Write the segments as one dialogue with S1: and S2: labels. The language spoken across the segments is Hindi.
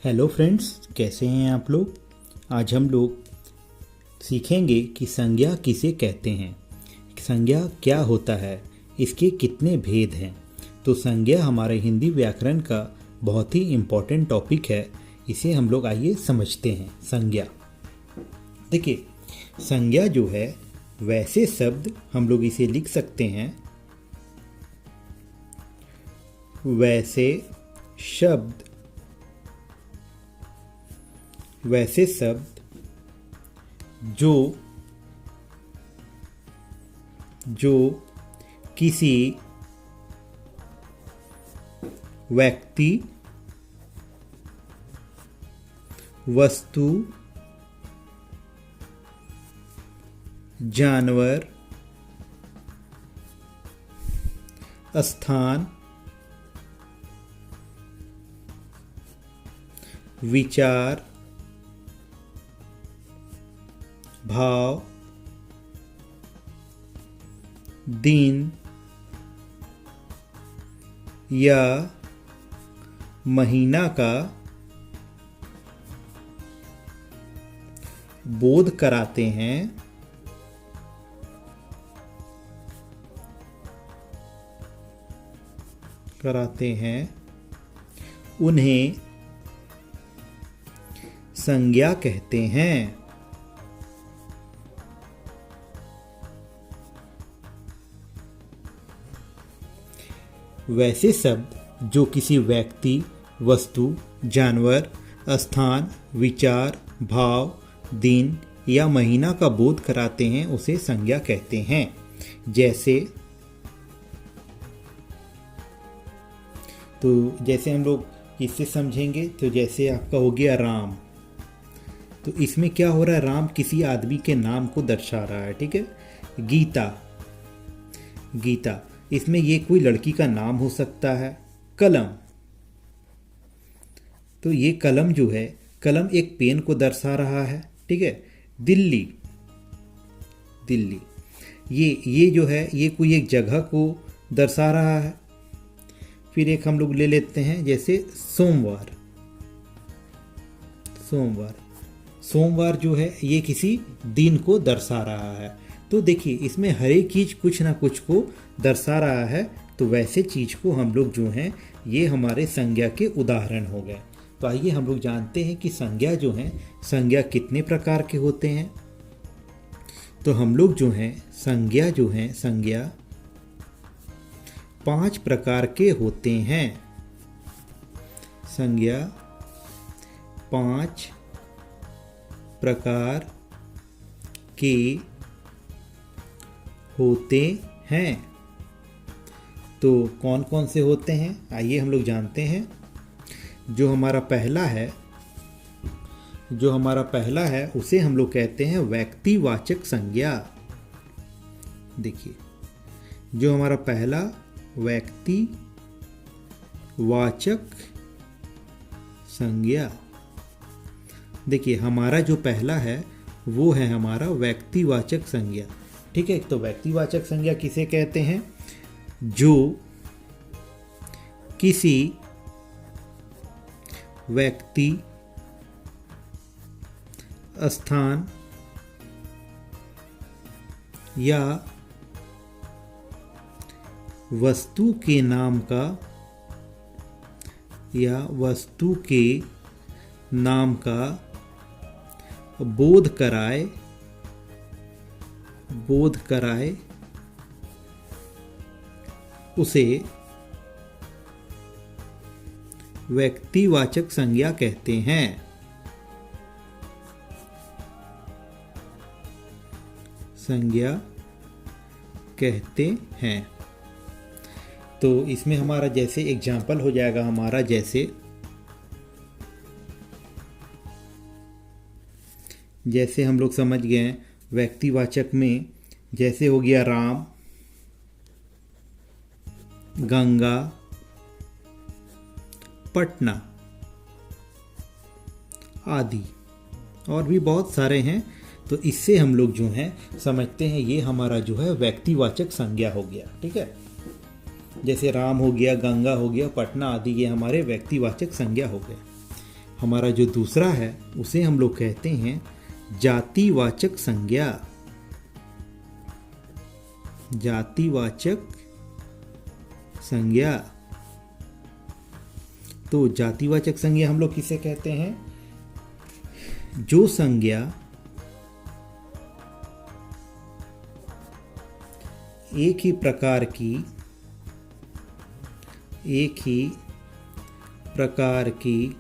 S1: हेलो फ्रेंड्स, कैसे हैं आप लोग। आज हम लोग सीखेंगे कि संज्ञा किसे कहते हैं, संज्ञा क्या होता है, इसके कितने भेद हैं। तो संज्ञा हमारे हिंदी व्याकरण का बहुत ही इम्पोर्टेंट टॉपिक है। इसे हम लोग आइए समझते हैं। संज्ञा देखिए, संज्ञा जो है वैसे शब्द हम लोग इसे लिख सकते हैं, वैसे शब्द जो किसी व्यक्ति, वस्तु, जानवर, स्थान, विचार, भाव, दिन या महीना का बोध कराते हैं, उन्हें संज्ञा कहते हैं। वैसे शब्द जो किसी व्यक्ति, वस्तु, जानवर, स्थान, विचार, भाव, दिन या महीना का बोध कराते हैं, उसे संज्ञा कहते हैं। जैसे हम लोग इससे समझेंगे तो जैसे आपका हो गया राम। तो इसमें क्या हो रहा है, राम किसी आदमी के नाम को दर्शा रहा है, ठीक है। गीता इसमें ये कोई लड़की का नाम हो सकता है। कलम, तो ये कलम जो है, कलम एक पेन को दर्शा रहा है, ठीक है। दिल्ली ये जो है ये कोई एक जगह को दर्शा रहा है। फिर एक हम लोग ले लेते हैं जैसे सोमवार जो है ये किसी दिन को दर्शा रहा है। तो देखिए, इसमें हर एक चीज़ कुछ ना कुछ को दर्शा रहा है। तो वैसे चीज़ को हम लोग जो हैं ये हमारे संज्ञा के उदाहरण हो गए। तो आइए हम लोग जानते हैं कि संज्ञा जो है, संज्ञा कितने प्रकार के होते हैं। तो हम लोग जो हैं संज्ञा 5 प्रकार के होते हैं। संज्ञा 5 प्रकार के होते हैं। तो कौन कौन से होते हैं, आइए हम लोग जानते हैं। जो हमारा पहला है उसे हम लोग कहते हैं व्यक्तिवाचक संज्ञा। देखिए, जो हमारा पहला व्यक्तिवाचक संज्ञा, देखिए हमारा जो पहला है वो है हमारा व्यक्तिवाचक संज्ञा, ठीक है। तो व्यक्तिवाचक संज्ञा किसे कहते हैं, जो किसी व्यक्ति, स्थान या वस्तु के नाम का बोध कराए उसे व्यक्तिवाचक संज्ञा कहते हैं। तो इसमें हमारा जैसे एग्जाम्पल हो जाएगा हमारा, जैसे हम लोग समझ गए व्यक्तिवाचक में, जैसे हो गया राम, गंगा, पटना आदि, और भी बहुत सारे हैं। तो इससे हम लोग जो हैं समझते हैं ये हमारा जो है व्यक्तिवाचक संज्ञा हो गया, ठीक है। जैसे राम हो गया, गंगा हो गया, पटना आदि, ये हमारे व्यक्तिवाचक संज्ञा हो गए। हमारा जो दूसरा है उसे हम लोग कहते हैं जातिवाचक संज्ञा। जातिवाचक संज्ञा। तो जातिवाचक संज्ञा हम लोग किसे कहते हैं? जो संज्ञा एक ही प्रकार की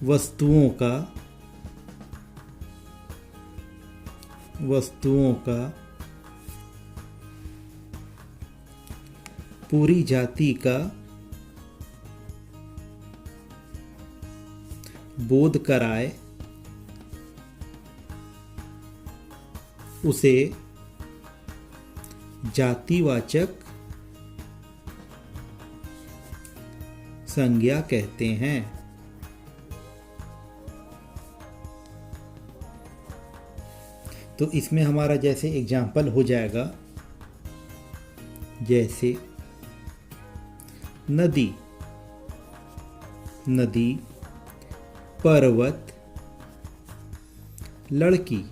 S1: वस्तुओं का पूरी जाति का बोध कराए, उसे जातिवाचक संज्ञा कहते हैं। तो इसमें हमारा जैसे एग्जाम्पल हो जाएगा, जैसे नदी, पर्वत, लड़की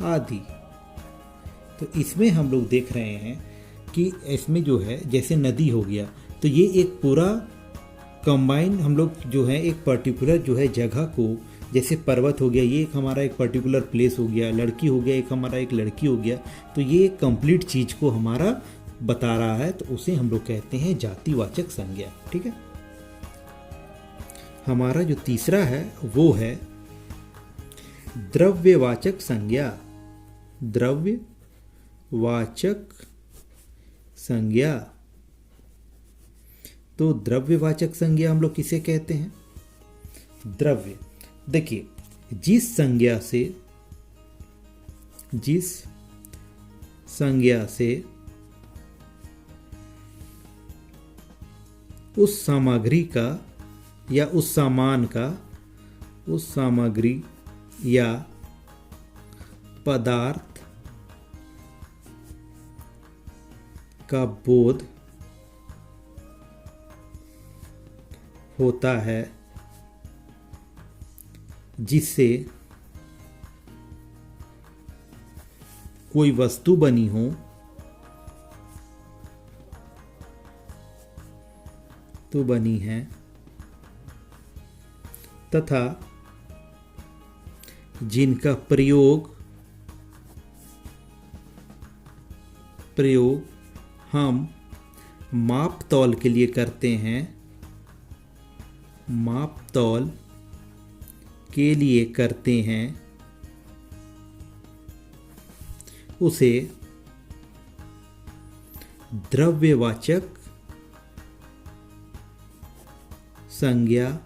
S1: आदि। तो इसमें हम लोग देख रहे हैं कि इसमें जो है जैसे नदी हो गया, तो ये एक पूरा कंबाइन हम लोग जो है एक पर्टिकुलर जो है जगह को, जैसे पर्वत हो गया ये एक हमारा एक पर्टिकुलर प्लेस हो गया, लड़की हो गया एक हमारा एक लड़की हो गया, तो ये एक कंप्लीट चीज़ को हमारा बता रहा है, तो उसे हम लोग कहते हैं जातिवाचक संज्ञा। ठीक है। हमारा जो तीसरा है वो है द्रव्यवाचक संज्ञा। द्रव्यवाचक संज्ञा। तो द्रव्यवाचक संज्ञा हम लोग किसे कहते हैं? द्रव्य। देखिए, जिस संज्ञा से उस सामग्री का या उस सामान का, उस सामग्री या पदार्थ का बोध होता है, जिससे कोई वस्तु बनी हो, तो बनी है, तथा जिनका प्रयोग हम माप तौल के लिए करते हैं, माप तौल के लिए करते हैं, उसे द्रव्यवाचक संज्ञा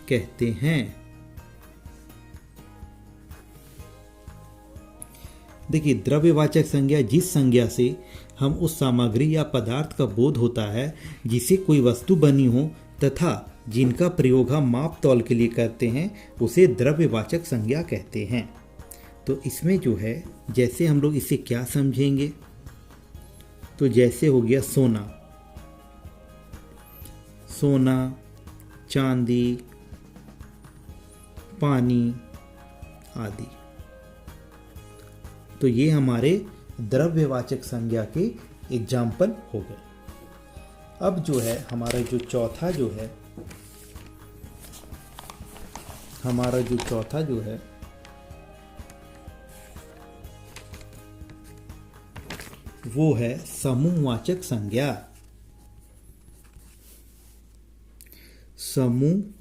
S1: कहते हैं। देखिए, द्रव्यवाचक संज्ञा जिस संज्ञा से हम उस सामग्री या पदार्थ का बोध होता है जिसे कोई वस्तु बनी हो तथा जिनका प्रयोग हम माप तौल के लिए करते हैं, उसे द्रव्यवाचक संज्ञा कहते हैं। तो इसमें जो है जैसे हम लोग इसे क्या समझेंगे, तो जैसे हो गया सोना, चांदी, पानी आदि। तो ये हमारे द्रव्यवाचक संज्ञा के एग्जाम्पल हो गए। अब जो है हमारा जो चौथा जो है वो है समूहवाचक संज्ञा। समूहवाचक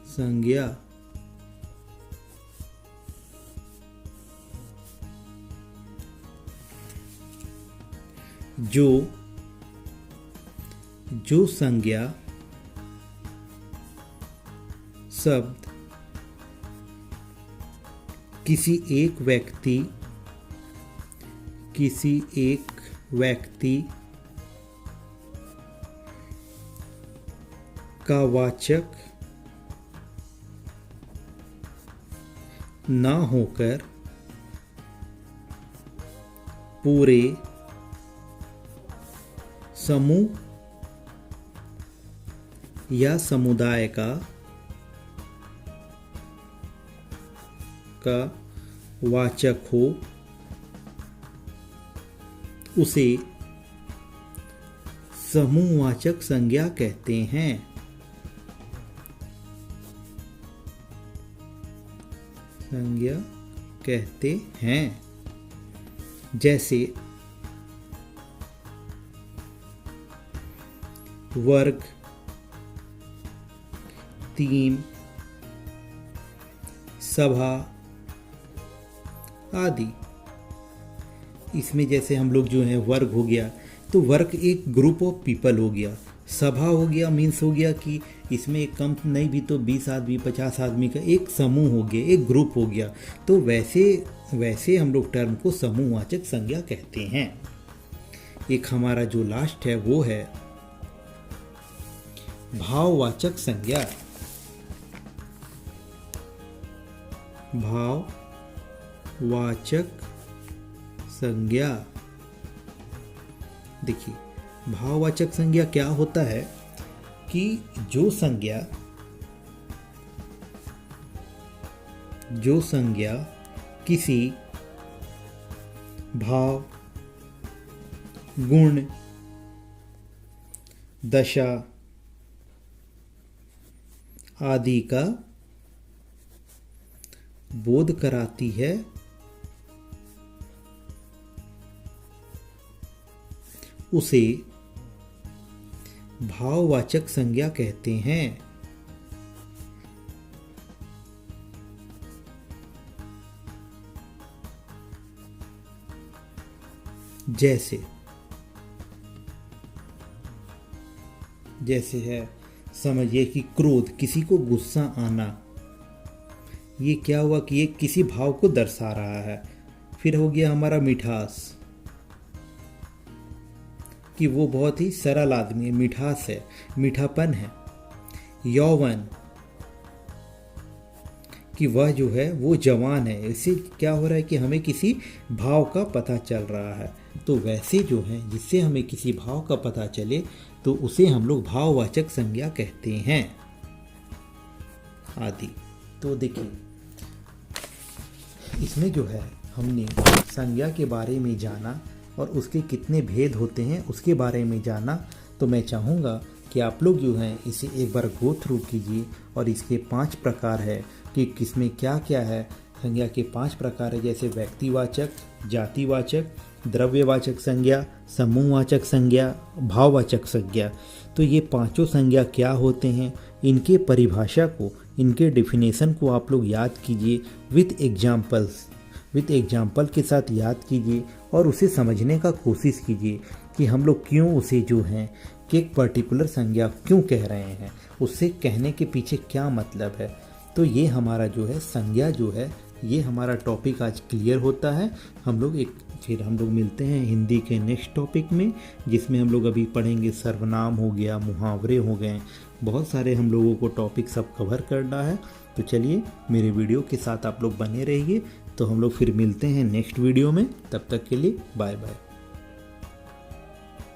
S1: संज्ञा जो संज्ञा शब्द किसी एक व्यक्ति का वाचक न होकर पूरे समूह या समुदाय का वाचक हो उसे समूहवाचक संज्ञा कहते हैं। संज्ञा कहते हैं। जैसे वर्ग, टीम, सभा आदि। इसमें जैसे हम लोग जो है वर्ग हो गया तो वर्ग एक ग्रुप ऑफ पीपल हो गया। सभा हो गया मीन्स हो गया कि इसमें एक कम नहीं भी तो 20 आदमी 50 आदमी का एक समूह हो गया, एक ग्रुप हो गया। तो वैसे हम लोग टर्म को समूहवाचक संज्ञा कहते हैं। एक हमारा जो लास्ट है वो है भाववाचक संज्ञा। भाववाचक संज्ञा। देखिए भाववाचक संज्ञा क्या होता है कि जो संज्ञा किसी भाव, गुण, दशा आदि का बोध कराती है उसे भाववाचक संज्ञा कहते हैं। जैसे है समझिए कि क्रोध, किसी को गुस्सा आना, ये क्या हुआ कि ये किसी भाव को दर्शा रहा है। फिर हो गया हमारा मिठास, कि वो बहुत ही सरल आदमी है, मिठास है, मीठापन है। यौवन, कि वह जो है वो जवान है। इससे क्या हो रहा है कि हमें किसी भाव का पता चल रहा है। तो वैसे जो है जिससे हमें किसी भाव का पता चले तो उसे हम लोग भाववाचक संज्ञा कहते हैं आदि। तो देखिए इसमें जो है हमने संज्ञा के बारे में जाना और उसके कितने भेद होते हैं उसके बारे में जाना। तो मैं चाहूँगा कि आप लोग जो हैं इसे एक बार गो थ्रू कीजिए। और इसके 5 प्रकार है कि किसमें क्या क्या है। संज्ञा के 5 प्रकार है, जैसे व्यक्तिवाचक, जातिवाचक, द्रव्यवाचक संज्ञा, समूहवाचक संज्ञा, भाववाचक संज्ञा। तो ये पांचों संज्ञा क्या होते हैं, इनके परिभाषा को, इनके डेफिनेशन को आप लोग याद कीजिए विथ एग्जाम्पल के साथ याद कीजिए और उसे समझने का कोशिश कीजिए कि हम लोग क्यों उसे जो है कि एक पर्टिकुलर संज्ञा क्यों कह रहे हैं, उससे कहने के पीछे क्या मतलब है। तो ये हमारा जो है संज्ञा जो है ये हमारा टॉपिक आज क्लियर होता है। फिर हम लोग मिलते हैं हिंदी के नेक्स्ट टॉपिक में, जिसमें हम लोग अभी पढ़ेंगे सर्वनाम हो गया, मुहावरे हो गए, बहुत सारे हम लोगों को टॉपिक सब कवर करना है। तो चलिए मेरे वीडियो के साथ आप लोग बने रहिए। तो हम लोग फिर मिलते हैं नेक्स्ट वीडियो में, तब तक के लिए बाय बाय।